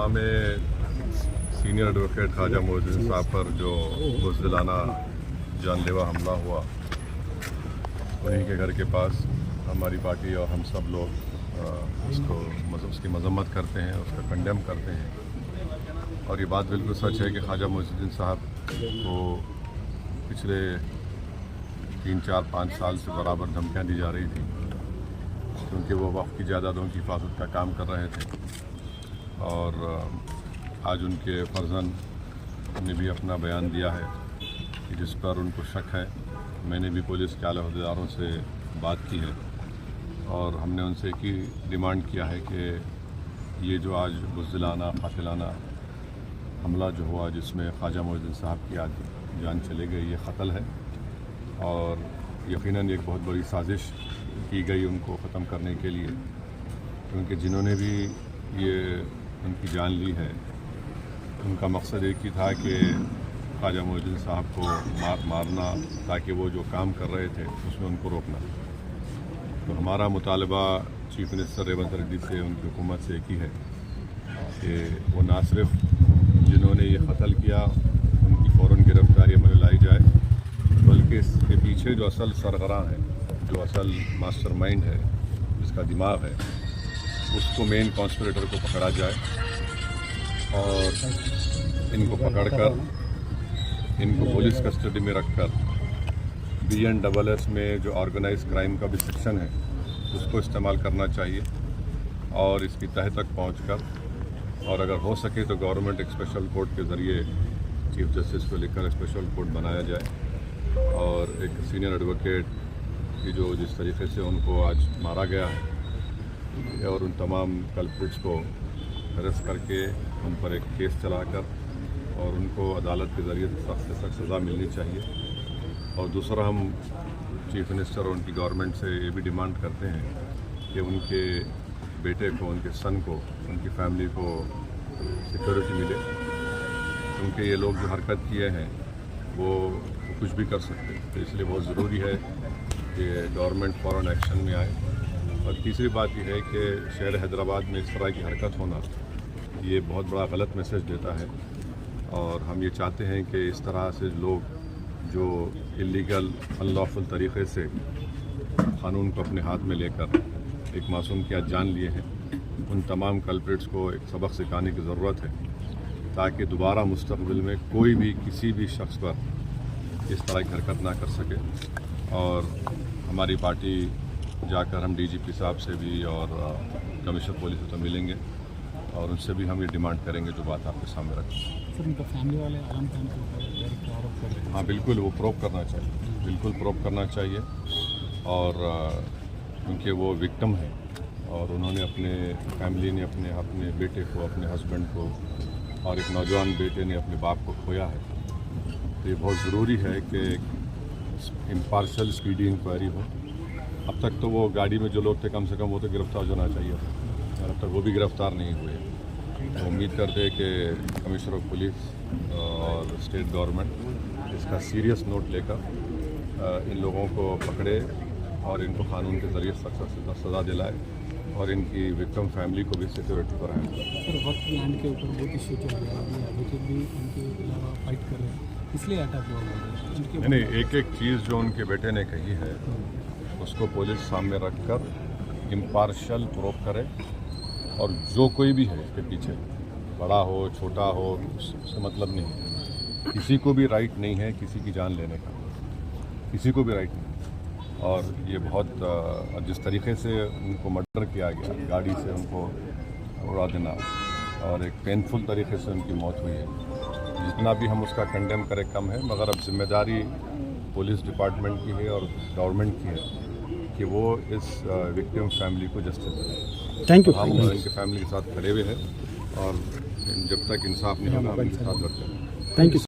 इज्तिमा में senior advocate Khwaja Moinuddin साहब पर जो बुज़दिलाना जानलेवा हमला हुआ, उन्हीं के घर के पास हमारी पार्टी और हम सब लोग उसकी मजम्मत करते हैं, उसका कंडेम करते हैं। और ये बात बिल्कुल सच है कि ख्वाजा मोइनुद्दीन साहब को पिछले 3-4-5 साल से बराबर धमकियाँ दी जा रही थी, क्योंकि वो वक़्त की जायदादों की हिफाजत का काम कर रहे थे। और आज उनके फर्जंद ने भी अपना बयान दिया है कि जिस पर उनको शक है। मैंने भी पुलिस के आला अहदेदारों से बात की है और हमने उनसे एक ही डिमांड किया है कि ये जो आज बुज़दिलाना कातिलाना हमला जो हुआ, जिसमें ख्वाजा मोइनुद्दीन साहब की आज जान चले गई, ये क़त्ल है और यकीनन एक बहुत बड़ी साजिश की गई उनको ख़त्म करने के लिए, क्योंकि जिन्होंने भी ये उनकी जान ली है, उनका मकसद एक ही था कि ख्वाजा मोइनुद्दीन साहब को मारना, ताकि वो जो काम कर रहे थे उसमें उनको रोकना। तो हमारा मुतालबा चीफ मिनिस्टर रेवंत रेड्डी से, उनकी हुकूमत से एक ही है कि वो ना सिर्फ जिन्होंने ये क़त्ल किया उनकी फ़ौरन गिरफ्तारी में लाई जाए, बल्कि इसके पीछे जो असल सरगर्म है, जो असल मास्टरमाइंड है, जिसका दिमाग है, उसको मेन कॉन्स्पिरेटर को पकड़ा जाए और इनको पकड़कर इनको पुलिस कस्टडी में रखकर BNSS में जो ऑर्गेनाइज क्राइम का भी सेक्शन है उसको इस्तेमाल करना चाहिए और इसकी तह तक पहुंचकर, और अगर हो सके तो गवर्नमेंट एक स्पेशल कोर्ट के ज़रिए चीफ जस्टिस को लिखकर स्पेशल कोर्ट बनाया जाए और एक सीनियर एडवोकेट की जो जिस तरीके से उनको आज मारा गया है, और उन तमाम कल्प्रिट्स को अरेस्ट करके उन पर एक केस चलाकर और उनको अदालत के ज़रिए सख्त से सख्त सज़ा मिलनी चाहिए। और दूसरा, हम चीफ मिनिस्टर और उनकी गवर्नमेंट से ये भी डिमांड करते हैं कि उनके बेटे को, उनके सन को, उनकी फैमिली को सिक्योरिटी मिले, क्योंकि ये लोग जो हरकत किए हैं वो कुछ भी कर सकते हैं। तो इसलिए बहुत ज़रूरी है कि गवर्नमेंट फ़ौरन एक्शन में आए। और तीसरी बात यह है कि शहर हैदराबाद में इस तरह की हरकत होना ये बहुत बड़ा गलत मैसेज देता है, और हम ये चाहते हैं कि इस तरह से लोग जो इलीगल अनलॉफुल तरीक़े से क़ानून को अपने हाथ में लेकर एक मासूम की आज जान लिए हैं, उन तमाम कल्प्रिट्स को एक सबक सिखाने की ज़रूरत है, ताकि दोबारा मुस्तक़बिल में कोई भी किसी भी शख्स पर इस तरह की हरकत ना कर सके। और हमारी पार्टी जाकर हम DGP साहब से भी और कमिश्नर पुलिस से तो मिलेंगे और उनसे भी हम ये डिमांड करेंगे जो बात आपके सामने रखें। सर, उनका फैमिली वाले आलम खान के ऊपर डायरेक्ट आरोप कर रहे हैं। हाँ, बिल्कुल वो प्रूव करना चाहिए, बिल्कुल प्रूव करना चाहिए। और क्योंकि वो विक्टिम है और उन्होंने अपने फैमिली ने अपने बेटे को, अपने हस्बैंड को और एक नौजवान बेटे ने अपने बाप को खोया है। तो ये बहुत ज़रूरी है कि इम्पार्शल स्पीडी इंक्वायरी हो। अब तक तो वो गाड़ी में जो लोग थे, कम से कम वो तो गिरफ्तार होना चाहिए था, और अब तक वो भी गिरफ्तार नहीं हुए। तो उम्मीद करते हैं कि कमिश्नर ऑफ पुलिस और स्टेट गवर्नमेंट इसका सीरियस नोट लेकर इन लोगों को पकड़े और इनको कानून के ज़रिए सख्त सज़ा दिलाए और इनकी विक्टिम फैमिली को भी सिक्योरिटी फराहम करें। सर, वक्त लैंड के ऊपर बहुत इश्यू चल रहा है, एडवोकेट भी उनके अलावा फाइट कर रहे हैं, इसलिए अटैक हुआ। नहीं, एक चीज़ जो उनके बेटे ने कही है उसको पुलिस सामने रखकर इम्पार्शल प्रूव करे, और जो कोई भी है इसके पीछे, बड़ा हो छोटा हो, उससे मतलब नहीं। किसी को भी राइट नहीं है किसी की जान लेने का, किसी को भी राइट नहीं। और ये बहुत जिस तरीके से उनको मर्डर किया गया, गाड़ी से उनको उड़ा देना, और एक पेनफुल तरीके से उनकी मौत हुई है, जितना भी हम उसका कंडेम करें कम है। मगर अब जिम्मेदारी पुलिस डिपार्टमेंट की है और गवर्नमेंट की है कि वो इस विक्टिम फैमिली को जस्टिस दें। Thank you. हम इनके फैमिली के साथ खड़े हुए हैं और जब तक इंसाफ नहीं होगा हम इनके साथ लड़ते हैं। Thank you.